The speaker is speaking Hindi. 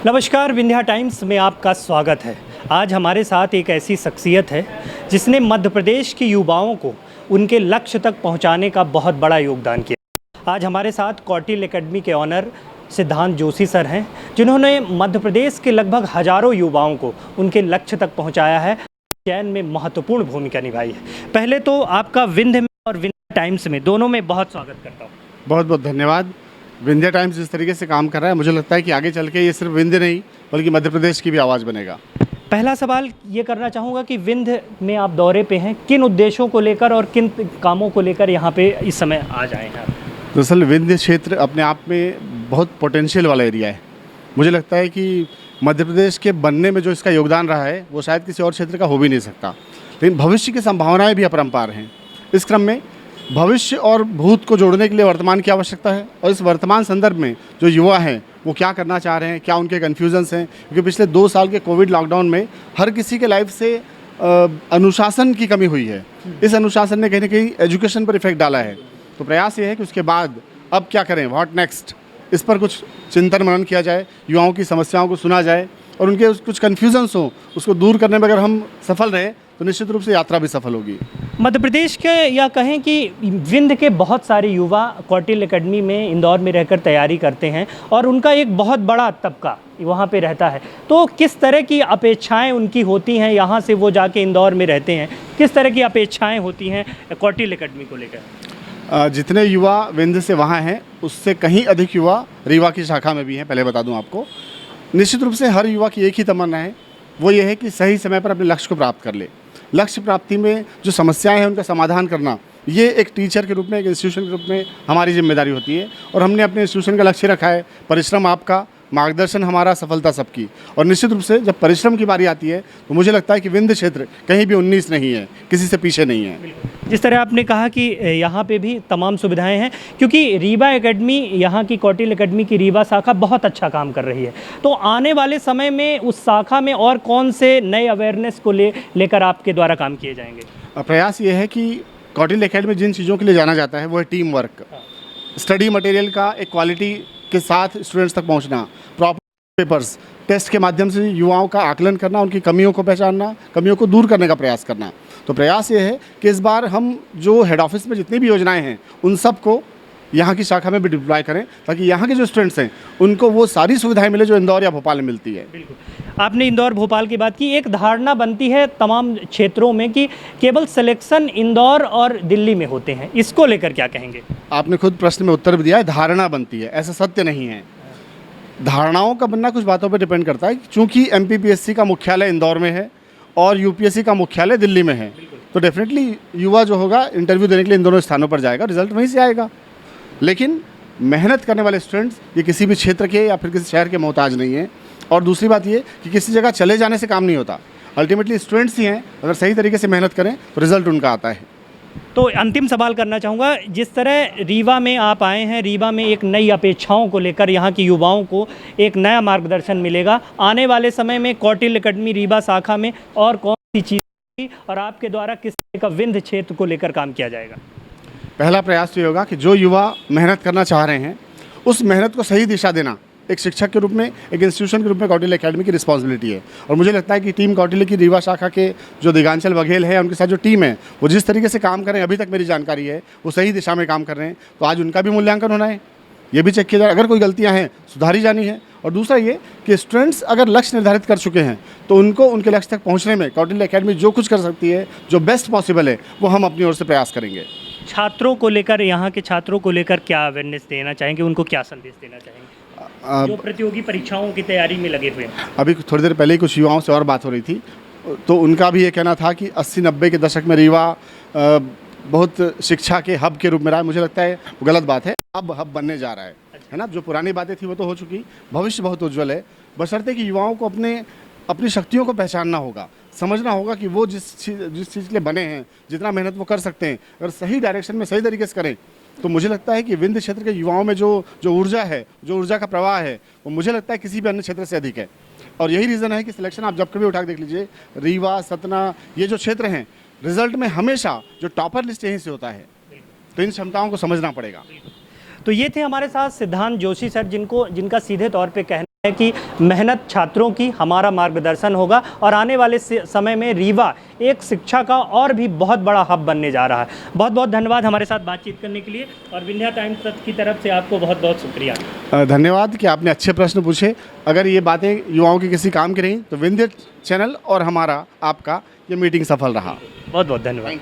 नमस्कार, विंध्या टाइम्स में आपका स्वागत है। आज हमारे साथ एक ऐसी शख्सियत है जिसने मध्य प्रदेश के युवाओं को उनके लक्ष्य तक पहुंचाने का बहुत बड़ा योगदान किया। आज हमारे साथ कौटिल्य एकेडमी के ऑनर सिद्धांत जोशी सर हैं, जिन्होंने मध्य प्रदेश के लगभग हजारों युवाओं को उनके लक्ष्य तक पहुँचाया है, चयन में महत्वपूर्ण भूमिका निभाई है। पहले तो आपका विंध्य में और विंध्या टाइम्स में दोनों में बहुत स्वागत करता हूँ। बहुत बहुत धन्यवाद। विंध्या टाइम्स जिस तरीके से काम कर रहा है, मुझे लगता है कि आगे चल के ये सिर्फ विंध्य नहीं बल्कि मध्य प्रदेश की भी आवाज़ बनेगा। पहला सवाल ये करना चाहूँगा कि विंध्य में आप दौरे पे हैं, किन उद्देश्यों को लेकर और किन कामों को लेकर यहाँ पे इस समय आ जाए हैं? दरअसल विंध्य क्षेत्र अपने आप में बहुत पोटेंशियल वाला एरिया है। मुझे लगता है कि मध्य प्रदेश के बनने में जो इसका योगदान रहा है वो शायद किसी और क्षेत्र का हो भी नहीं सकता, लेकिन भविष्य की संभावनाएँ भी अपरंपार हैं। इस क्रम में भविष्य और भूत को जोड़ने के लिए वर्तमान की आवश्यकता है, और इस वर्तमान संदर्भ में जो युवा हैं वो क्या करना चाह रहे हैं, क्या उनके कन्फ्यूजन्स हैं, क्योंकि पिछले 2 साल के कोविड लॉकडाउन में हर किसी के लाइफ से अनुशासन की कमी हुई है। इस अनुशासन ने कहीं ना कहीं एजुकेशन पर इफेक्ट डाला है। तो प्रयास ये है कि उसके बाद अब क्या करें, व्हाट नेक्स्ट, इस पर कुछ चिंतन मनन किया जाए, युवाओं की समस्याओं को सुना जाए और उनके कुछ कन्फ्यूजन्स हों उसको दूर करने में अगर हम सफल रहे तो निश्चित रूप से यात्रा भी सफल होगी। मध्य प्रदेश के या कहें कि विंध्य के बहुत सारे युवा कौटिल्य एकेडमी में इंदौर में रहकर तैयारी करते हैं और उनका एक बहुत बड़ा तबका वहाँ पे रहता है। तो किस तरह की अपेक्षाएं उनकी होती हैं, यहाँ से वो जाके इंदौर में रहते हैं, किस तरह की अपेक्षाएं होती हैं कौटिल्य एकेडमी को लेकर? जितने युवा विंध्य से वहाँ हैं उससे कहीं अधिक युवा रीवा की शाखा में भी हैं। पहले बता दूँ आपको, निश्चित रूप से हर युवा की एक ही तमन्ना है, वो ये है कि सही समय पर अपने लक्ष्य को प्राप्त कर ले। लक्ष्य प्राप्ति में जो समस्याएं हैं उनका समाधान करना, ये एक टीचर के रूप में, एक इंस्टीट्यूशन के रूप में हमारी जिम्मेदारी होती है। और हमने अपने इंस्टीट्यूशन का लक्ष्य रखा है, परिश्रम आपका, मार्गदर्शन हमारा, सफलता सबकी। और निश्चित रूप से जब परिश्रम की बारी आती है तो मुझे लगता है कि विंध्य क्षेत्र कहीं भी 19 नहीं है, किसी से पीछे नहीं है। जिस तरह आपने कहा कि यहाँ पे भी तमाम सुविधाएं हैं, क्योंकि रीवा एकेडमी, यहाँ की कौटिल्य एकेडमी की रीवा शाखा बहुत अच्छा काम कर रही है, तो आने वाले समय में उस शाखा में और कौन से नए अवेयरनेस को लेकर आपके द्वारा काम किए जाएंगे? प्रयास ये है कि कौटिल्य एकेडमी जिन चीज़ों के लिए जाना जाता है वो है टीम वर्क, स्टडी मटेरियल का एक क्वालिटी के साथ स्टूडेंट्स तक पहुंचना, प्रॉपर पेपर्स, टेस्ट के माध्यम से युवाओं का आकलन करना, उनकी कमियों को पहचानना, कमियों को दूर करने का प्रयास करना। तो प्रयास ये है कि इस बार हम जो हेड ऑफिस में जितनी भी योजनाएं हैं उन सब को यहाँ की शाखा में भी डिप्लॉय करें, ताकि यहाँ के जो स्टूडेंट्स हैं उनको वो सारी सुविधाएं मिले जो इंदौर या भोपाल में मिलती है। बिल्कुल, आपने इंदौर भोपाल की बात की। एक धारणा बनती है तमाम क्षेत्रों में कि केवल सिलेक्शन इंदौर और दिल्ली में होते हैं, इसको लेकर क्या कहेंगे? आपने खुद प्रश्न में उत्तर भी दिया है, धारणा बनती है, ऐसा सत्य नहीं है। धारणाओं का बनना कुछ बातों पर डिपेंड करता है। चूँकि MPPSC का मुख्यालय इंदौर में है और UPSC का मुख्यालय दिल्ली में है, तो डेफिनेटली युवा जो होगा इंटरव्यू देने के लिए इन दोनों स्थानों पर जाएगा, रिजल्ट वहीं से आएगा। लेकिन मेहनत करने वाले स्टूडेंट्स ये किसी भी क्षेत्र के या फिर किसी शहर के मोहताज नहीं हैं। और दूसरी बात ये कि किसी जगह चले जाने से काम नहीं होता, अल्टीमेटली स्टूडेंट्स ही हैं, अगर सही तरीके से मेहनत करें तो रिजल्ट उनका आता है। तो अंतिम सवाल करना चाहूँगा, जिस तरह रीवा में आप आए हैं, रीवा में एक नई अपेक्षाओं को लेकर यहाँ के युवाओं को एक नया मार्गदर्शन मिलेगा, आने वाले समय में कौटिल्य एकेडमी रीवा शाखा में और कौन सी चीज़ और आपके द्वारा किस तरह का विंध्य क्षेत्र को लेकर काम किया जाएगा? पहला प्रयास तो ये होगा कि जो युवा मेहनत करना चाह रहे हैं उस मेहनत को सही दिशा देना एक शिक्षक के रूप में, एक इंस्टीट्यूशन के रूप में कौटिल्य एकेडमी की रिस्पॉन्सिबिलिटी है। और मुझे लगता है कि टीम कौटिल्य की रीवा शाखा के जो दिगांचल बघेल है, उनके साथ जो टीम है वो जिस तरीके से काम कर रहे हैं, अभी तक मेरी जानकारी है वो सही दिशा में काम कर रहे हैं। तो आज उनका भी मूल्यांकन होना है, ये भी चेक किया जाए, अगर कोई गलतियाँ हैं सुधारी जानी है। और दूसरा ये कि स्टूडेंट्स अगर लक्ष्य निर्धारित कर चुके हैं तो उनको उनके लक्ष्य तक पहुँचने में कौटिल्य एकेडमी जो कुछ कर सकती है, जो बेस्ट पॉसिबल है, वो हम अपनी ओर से प्रयास करेंगे। छात्रों को लेकर, यहाँ के छात्रों को लेकर क्या अवेयरनेस देना चाहेंगे, उनको क्या संदेश देना चाहेंगे जो प्रतियोगी परीक्षाओं की तैयारी में लगे हुए हैं? अभी थोड़ी देर पहले ही कुछ युवाओं से और बात हो रही थी, तो उनका भी ये कहना था कि 80-90 के दशक में रीवा बहुत शिक्षा के हब के रूप में रहा है। मुझे लगता है वो गलत बात है, अब हब बनने जा रहा है ना। जो पुरानी बातें थी वो तो हो चुकी, भविष्य बहुत उज्ज्वल है, बशर्ते कि युवाओं को अपनी शक्तियों को पहचानना होगा, समझना होगा कि वो जिस चीज़ के लिए बने हैं, जितना मेहनत वो कर सकते हैं, अगर सही डायरेक्शन में सही तरीके से करें तो मुझे लगता है कि विंध्य क्षेत्र के युवाओं में जो ऊर्जा है, जो ऊर्जा का प्रवाह है, वो मुझे लगता है किसी भी अन्य क्षेत्र से अधिक है। और यही रीज़न है कि सिलेक्शन आप जब कभी उठा के देख लीजिए, रीवा, सतना, ये जो क्षेत्र हैं, रिजल्ट में हमेशा जो टॉपर लिस्ट यहीं से होता है। तो इन क्षमताओं को समझना पड़ेगा। तो ये थे हमारे साथ सिद्धांत जोशी सर, जिनका सीधे तौर पे कहना है कि मेहनत छात्रों की हमारा मार्गदर्शन होगा और आने वाले समय में रीवा एक शिक्षा का और भी बहुत बड़ा हब बनने जा रहा है। बहुत बहुत धन्यवाद हमारे साथ बातचीत करने के लिए और विंध्या टाइम्स की तरफ से आपको बहुत बहुत शुक्रिया। धन्यवाद कि आपने अच्छे प्रश्न पूछे। अगर ये बातें युवाओं के किसी काम की रहीं तो विंध्य चैनल और हमारा आपका ये मीटिंग सफल रहा। बहुत बहुत धन्यवाद।